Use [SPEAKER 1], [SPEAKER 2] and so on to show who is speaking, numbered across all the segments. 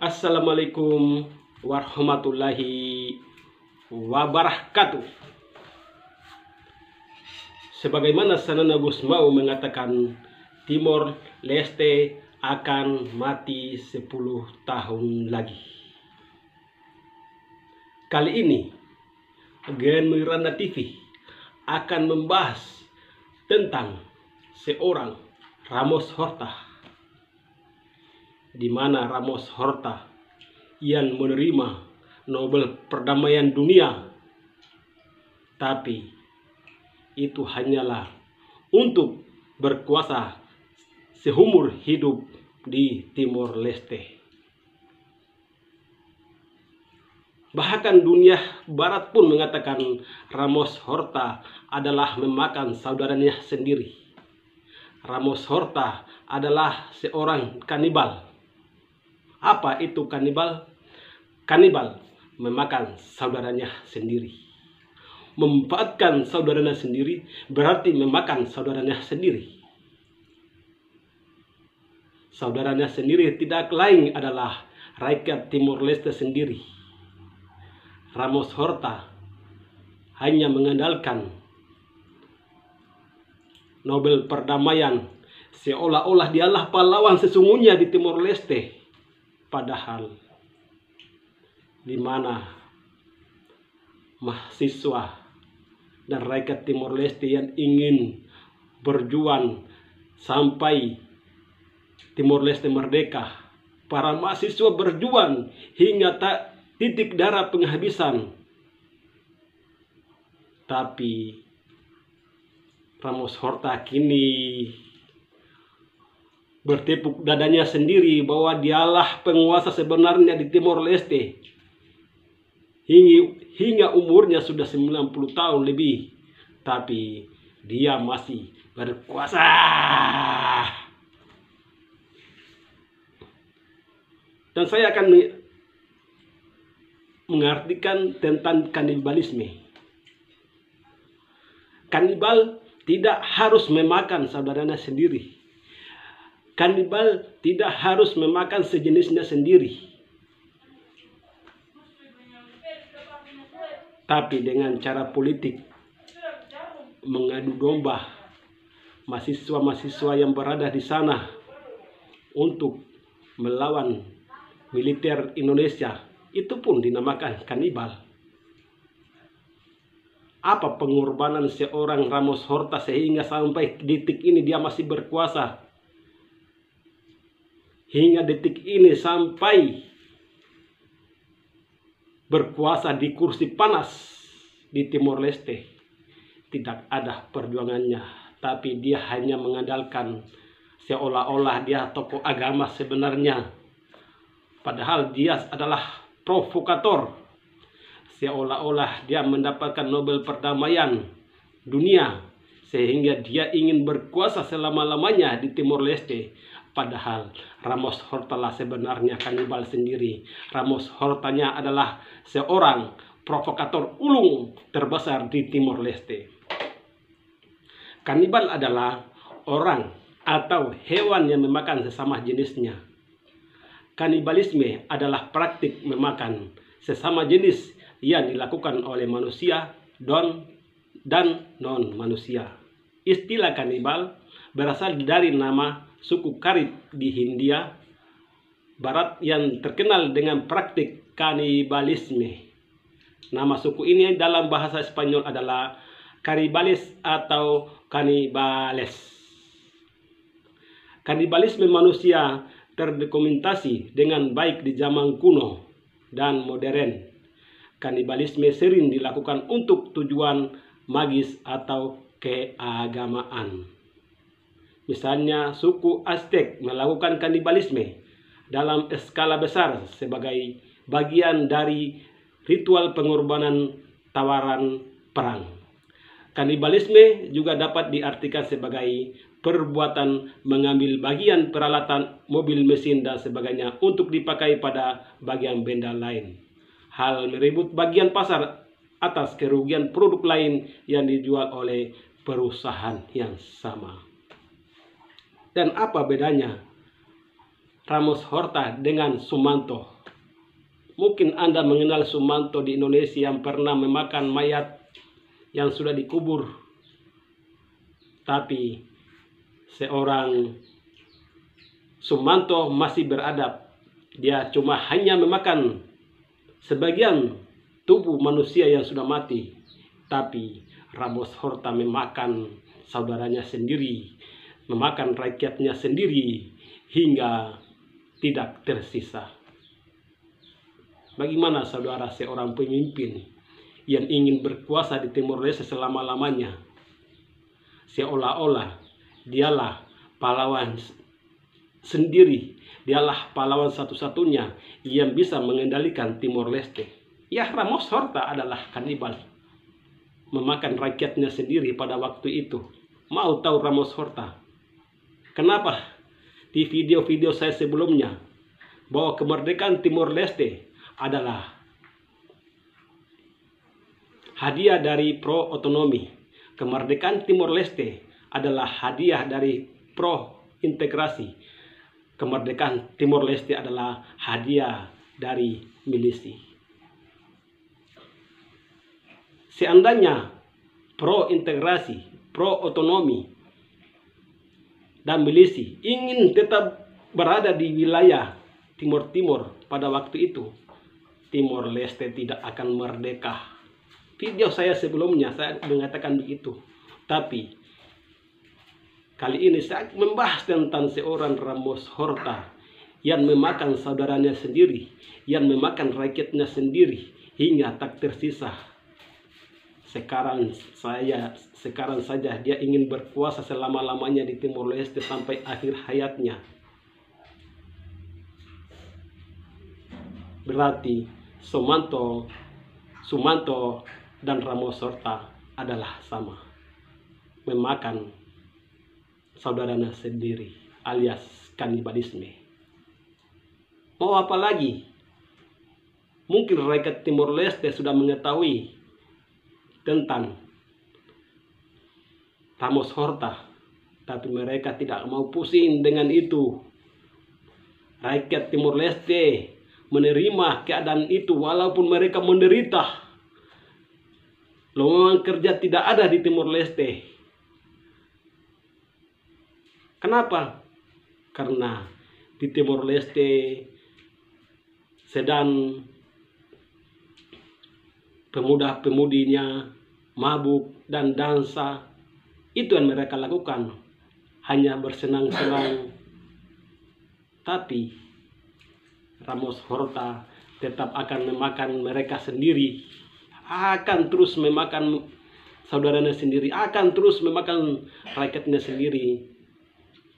[SPEAKER 1] Assalamualaikum warahmatullahi wabarakatuh. Sebagaimana Sanana Gusmao mengatakan, Timor Leste akan mati 10 tahun lagi. Kali ini Gen Miranda TV akan membahas tentang seorang Ramos Horta, di mana Ramos Horta yang menerima Nobel Perdamaian Dunia, tapi itu hanyalah untuk berkuasa seumur hidup di Timor Leste. Bahkan dunia barat pun mengatakan Ramos Horta adalah memakan saudaranya sendiri. Ramos Horta adalah seorang kanibal. Apa itu kanibal? Kanibal memakan saudaranya sendiri. Memanfaatkan saudaranya sendiri berarti memakan saudaranya sendiri. Saudaranya sendiri tidak lain adalah rakyat Timor Leste sendiri. Ramos Horta hanya mengandalkan Nobel Perdamaian seolah-olah dialah pahlawan sesungguhnya di Timor Leste. Padahal di mana mahasiswa dan rakyat Timor Leste yang ingin berjuang sampai Timor Leste merdeka, para mahasiswa berjuang hingga titik darah penghabisan. Tapi Ramos Horta kini bertepuk dadanya sendiri bahwa dialah penguasa sebenarnya di Timor Leste. Hingga umurnya sudah 90 tahun lebih, tapi dia masih berkuasa. Dan saya akan mengartikan tentang kanibalisme. Kanibal tidak harus memakan saudaranya sendiri. Kanibal tidak harus memakan sejenisnya sendiri. Tapi dengan cara politik mengadu domba mahasiswa-mahasiswa yang berada di sana untuk melawan militer Indonesia, itu pun dinamakan kanibal. Apa pengorbanan seorang Ramos Horta sehingga sampai detik ini dia masih berkuasa? Hingga detik ini sampai berkuasa di kursi panas di Timor Leste. Tidak ada perjuangannya, tapi dia hanya mengandalkan seolah-olah dia tokoh agama sebenarnya. Padahal dia adalah provokator. Seolah-olah dia mendapatkan Nobel Perdamaian Dunia sehingga dia ingin berkuasa selama-lamanya di Timor Leste. Padahal Ramos Horta lah sebenarnya kanibal sendiri. Ramos Hortanya adalah seorang provokator ulung terbesar di Timor Leste. Kanibal adalah orang atau hewan yang memakan sesama jenisnya. Kanibalisme adalah praktik memakan sesama jenis yang dilakukan oleh manusia dan non-manusia. Istilah kanibal berasal dari nama suku Karib di Hindia Barat yang terkenal dengan praktik kanibalisme. Nama suku ini dalam bahasa Spanyol adalah Caribales atau Canibales. Kanibalisme manusia terdokumentasi dengan baik di zaman kuno dan modern. Kanibalisme sering dilakukan untuk tujuan magis atau keagamaan. Misalnya suku Aztec melakukan kanibalisme dalam skala besar sebagai bagian dari ritual pengorbanan tawaran perang. Kanibalisme juga dapat diartikan sebagai perbuatan mengambil bagian peralatan mobil, mesin, dan sebagainya untuk dipakai pada bagian benda lain. Hal merebut bagian pasar atas kerugian produk lain yang dijual oleh perusahaan yang sama. Dan apa bedanya Ramos Horta dengan Sumanto. Mungkin Anda mengenal Sumanto di Indonesia yang pernah memakan mayat yang sudah dikubur. Tapi seorang Sumanto masih beradab. Dia cuma hanya memakan sebagian tubuh manusia yang sudah mati. Tapi Ramos Horta memakan saudaranya sendiri, memakan rakyatnya sendiri hingga tidak tersisa. Bagaimana saudara seorang pemimpin yang ingin berkuasa di Timor Leste selama-lamanya? Seolah-olah dialah pahlawan sendiri, dialah pahlawan satu-satunya yang bisa mengendalikan Timor Leste. Ya, Ramos Horta adalah kanibal, memakan rakyatnya sendiri pada waktu itu. Mau tahu Ramos Horta? Kenapa di video-video saya sebelumnya bahwa kemerdekaan Timor Leste adalah hadiah dari pro otonomi. Kemerdekaan Timor Leste adalah hadiah dari pro integrasi. Kemerdekaan Timor Leste adalah hadiah dari milisi. Seandainya pro integrasi, pro otonomi, dan milisi ingin tetap berada di wilayah Timur Timur pada waktu itu, Timor Leste tidak akan merdeka. Video saya sebelumnya saya mengatakan begitu. Tapi kali ini saya membahas tentang seorang Ramos Horta yang memakan saudaranya sendiri, yang memakan rakyatnya sendiri hingga tak tersisa. Sekarang saja dia ingin berkuasa selama-lamanya di Timor Leste sampai akhir hayatnya. Berarti Sumanto dan Ramos Horta adalah sama, memakan saudaranya sendiri alias kanibalisme. Mau apa lagi? Mungkin rakyat Timor Leste sudah mengetahui tentang Ramos Horta, tapi mereka tidak mau pusing dengan itu. Rakyat Timor Leste menerima keadaan itu walaupun mereka menderita. Lowongan kerja tidak ada di Timor Leste. Kenapa? Karena di Timor Leste sedang pemuda-pemudinya mabuk dan dansa. Itu yang mereka lakukan, hanya bersenang-senang. Tapi Ramos Horta tetap akan memakan mereka sendiri, akan terus memakan saudaranya sendiri, akan terus memakan rakyatnya sendiri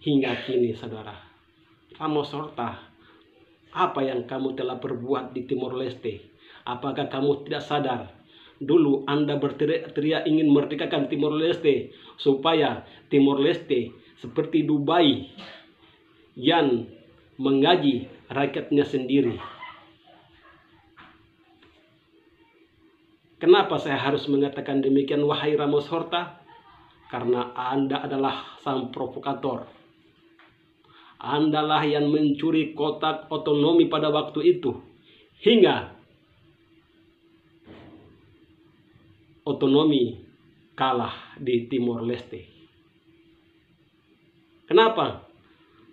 [SPEAKER 1] hingga kini. Saudara, Ramos Horta, apa yang kamu telah perbuat di Timor Leste? Apakah kamu tidak sadar? Dulu Anda berteriak ingin merdekakan Timor Leste supaya Timor Leste seperti Dubai yang menggaji rakyatnya sendiri. Kenapa saya harus mengatakan demikian, wahai Ramos Horta? Karena Anda adalah sang provokator. Andalah yang mencuri kotak otonomi pada waktu itu hingga otonomi kalah di Timor Leste. Kenapa?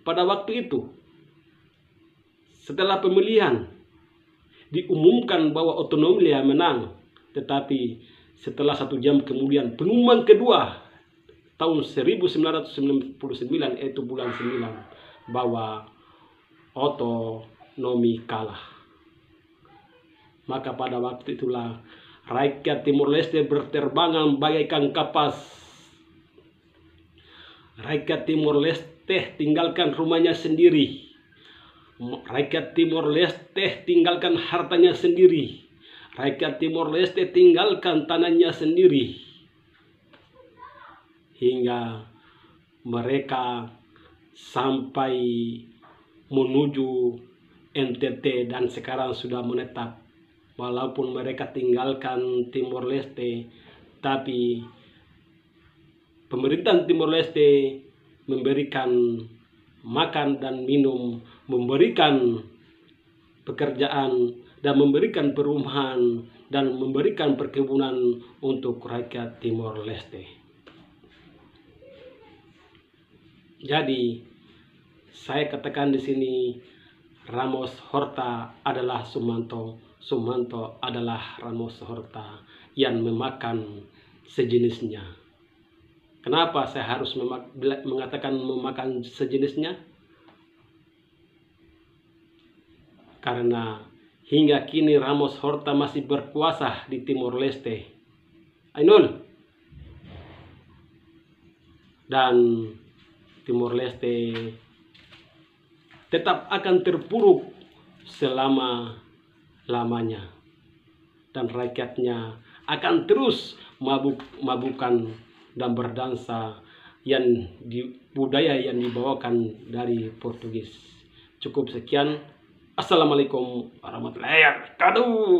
[SPEAKER 1] Pada waktu itu, setelah pemilihan, diumumkan bahwa otonomi yang menang. Tetapi setelah 1 jam kemudian, pengumuman kedua tahun 1999, yaitu bulan 9, bahwa otonomi kalah. Maka pada waktu itulah rakyat Timor Leste berterbangan bagaikan kapas. Rakyat Timor Leste tinggalkan rumahnya sendiri. Rakyat Timor Leste tinggalkan hartanya sendiri. Rakyat Timor Leste tinggalkan tanahnya sendiri. Hingga mereka sampai menuju NTT dan sekarang sudah menetap. Walaupun mereka tinggalkan Timor Leste, tapi pemerintahan Timor Leste memberikan makan dan minum memberikan pekerjaan dan memberikan perumahan dan memberikan perkebunan untuk rakyat Timor Leste. Jadi saya katakan di sini, Ramos Horta adalah Sumanto, Sumanto adalah Ramos Horta yang memakan sejenisnya. Kenapa saya harus mengatakan memakan sejenisnya? Karena hingga kini Ramos Horta masih berkuasa di Timor Leste. Ainul. Dan Timor Leste tetap akan terpuruk selama-lamanya. Dan rakyatnya akan terus mabuk-mabukan dan berdansa budaya yang dibawakan dari Portugis. Cukup sekian. Assalamualaikum warahmatullahi wabarakatuh.